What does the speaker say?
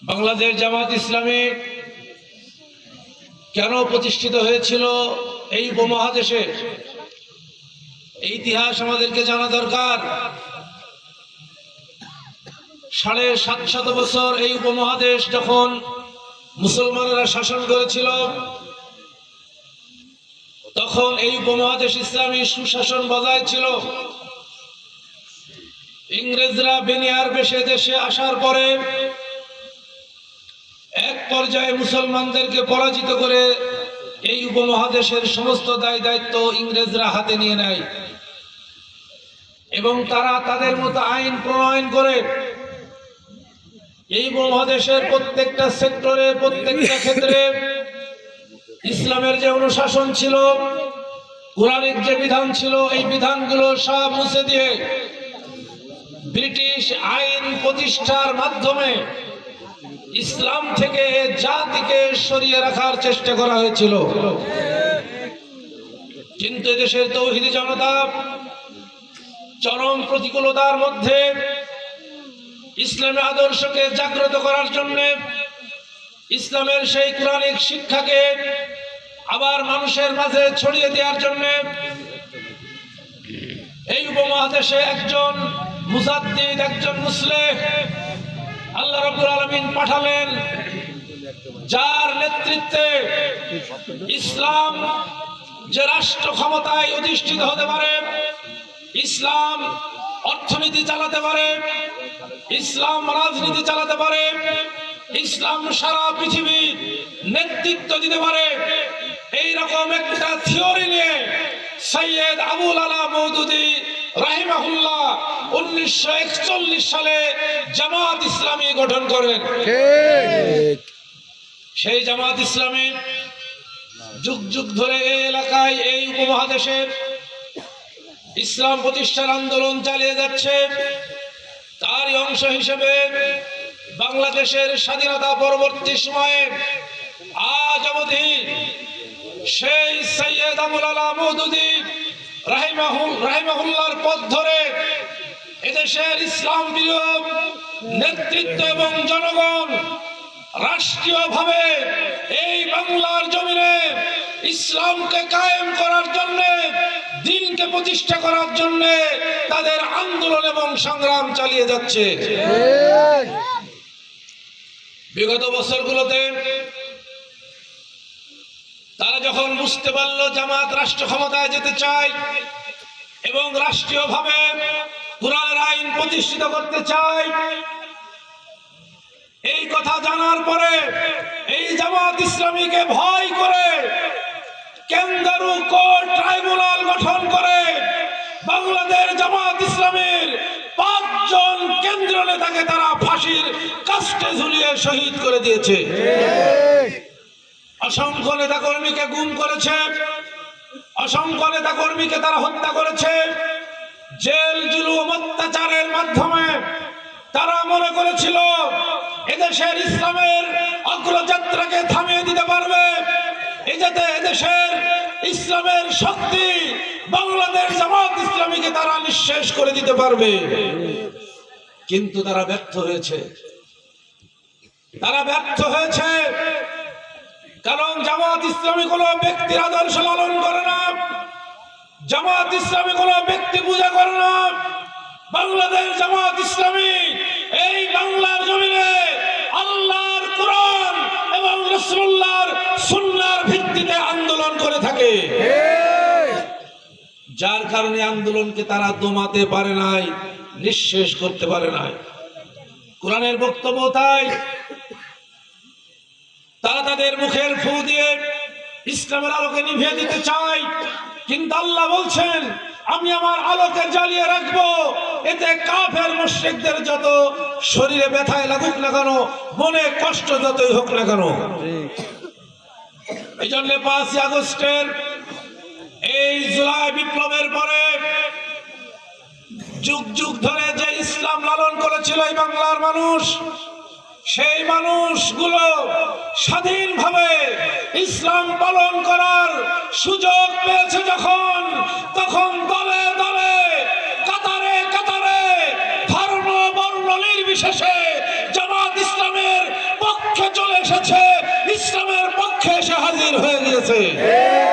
বাংলাদেশ জামাত ইসলামী কেন প্রতিষ্ঠিত হয়েছিল এই উপমহাদেশে, এই ইতিহাস আমাদেরকে জানা দরকার। 750 বছর এই উপমহাদেশ যখন মুসলমানেরা শাসন করেছিল, তখন এই উপমহাদেশ ইসলামী সুশাসন বজায় ছিল। ইংরেজরা বেনিয়ার বেশে দেশে আসার পরে এক পর্যায়ে মুসলমানদেরকে পরাজিত করে এই উপমহাদেশের সমস্ত দায় দায়িত্ব ইংরেজরা হাতে নিয়ে নেয় এবং তারা তাদের মতো আইন প্রণয়ন করে এই উপমহাদেশের প্রত্যেকটা সেক্টরে, প্রত্যেকটা ক্ষেত্রে ইসলামের যে অনুশাসন ছিল, কোরআনিক যে বিধান ছিল, এই বিধানগুলো সব মুছে দিয়ে ব্রিটিশ আইন প্রতিষ্ঠার মাধ্যমে ইসলাম থেকে জাতিকে সরিয়ে রাখার চেষ্টা করা হয়েছিল। কিন্তু দেশের তৌহিদি জনতা চরম প্রতিকূলতার মধ্যে ইসলামের আদর্শকে জাগ্রত করার জন্য, ইসলামের সেই কোরআনিক শিক্ষাকে আবার মানুষের মাঝে ছড়িয়ে দেওয়ার জন্য এই উপমহাদেশে একজন মুজাদ্দিদ, একজন মুসলিহ আল্লাহ রাব্বুল আলামিন পাঠালেন, যার নেতৃত্বে ইসলাম যে রাষ্ট্র ক্ষমতায় অধিষ্ঠিত হতে পারে, ইসলাম অর্থনীতি চালাতে পারে, ইসলাম রাজনীতি চালাতে পারে, ইসলাম সারা পৃথিবী নেতৃত্ব দিতে পারে, এইরকম একটা থিওরি নিয়ে সৈয়দ আবুল আলা মওদুদী রাহিমাহুল্লাহ 1941 সালে জামাত ইসলামী গঠন করেন। সেই জামাত ইসলামী যুগ যুগ ধরে এই এলাকায়, এই উপমহাদেশে ইসলাম প্রতিষ্ঠার আন্দোলন চালিয়ে যাচ্ছে। তারই অংশ হিসেবে বাংলাদেশের স্বাধীনতা পরবর্তী সময়ে আজ অবধি সেই সৈয়দ আবুল আলা মওদুদী রাহিমাহুল্লাহর পথ ধরে এদেশের ইসলাম প্রিয় নেতৃত্ব এবং জনগণ রাষ্ট্রীয়ভাবে এই বাংলার জমিনে ইসলামকে কায়েম করার জন্য, দ্বীনকে প্রতিষ্ঠা করার জন্য তাদের আন্দোলন এবং সংগ্রাম চালিয়ে যাচ্ছে। বিগত বছরগুলোতে তারা যখন বুঝতে পারল জামাত রাষ্ট্র ক্ষমতায় যেতে চায় এবং রাষ্ট্রীয়ভাবে কোরআনের আইন প্রতিষ্ঠিত করতে চায়, এই কথা জানার পরে এই জামাত ইসলামীকে ভয় করে ক্যাঙ্গারু কোর্ট ট্রাইব্যুনাল গঠন করে বাংলাদেশ জামাত ইসলামীর 5 জন কেন্দ্রীয় নেতাকে তারা ফাঁসির কাস্টে ঝুলিয়ে শহীদ করে দিয়েছে। অসংখ্য নেতা কর্মীকে গুম করেছে, অসংখ্য নেতা কর্মীকে তারা হত্যা করেছে। জেল জুলুম অত্যাচারের মাধ্যমে তারা মনে করেছিল এদেশের ইসলামের অগ্রযাত্রাকে থামিয়ে দিতে পারবে, যাতে এদেশের ইসলামের শক্তি বাংলাদেশ জামাত ইসলামীকে তারা নিঃশেষ করে দিতে পারবে। কিন্তু তারা ব্যর্থ হয়েছে, তারা ব্যর্থ হয়েছে। কারণ জামাত ইসলামী কোন ব্যক্তির আদর্শ লালন করে না, জামাত ইসলামী কোন ব্যক্তি পূজা করে না। বাংলাদেশ জামাত ইসলামী এই বাংলার জমিনে আল্লাহর কোরআন এবং রাসূলুল্লাহর সুন্নাহর ভিত্তিতে আন্দোলন করে থাকে, যার কারণে আন্দোলনকে তারা দমাতে পারে নাই, নিঃশেষ করতে পারে নাই। কোরআনের বক্তব্য তাই, তারা তাদের মুখের ফু দিয়ে ইসলামের আলোকে নিভিয়ে দিতে চায়, কিন্তু আল্লাহ বলছেন আমি আমার আলোকে জ্বালিয়ে রাখবো, এতে কাফের মুশরিকদের যত শরীরে ব্যথায় লাগুক না কেন, মনে কষ্ট যতই হোক না কেন। এই জন্য 5 আগস্টের এই জুলাই বিপ্লবের পরে যুগ যুগ ধরে যে ইসলাম লালন করেছিল এই বাংলার মানুষ, সেই মানুষগুলো স্বাধীনভাবে ইসলাম পালন করার সুযোগ পেয়েছে যখন, তখন দলে দলে, কাতারে কাতারে, ধর্ম বর্ণ নির্বিশেষে জামাত ইসলামের গেছে।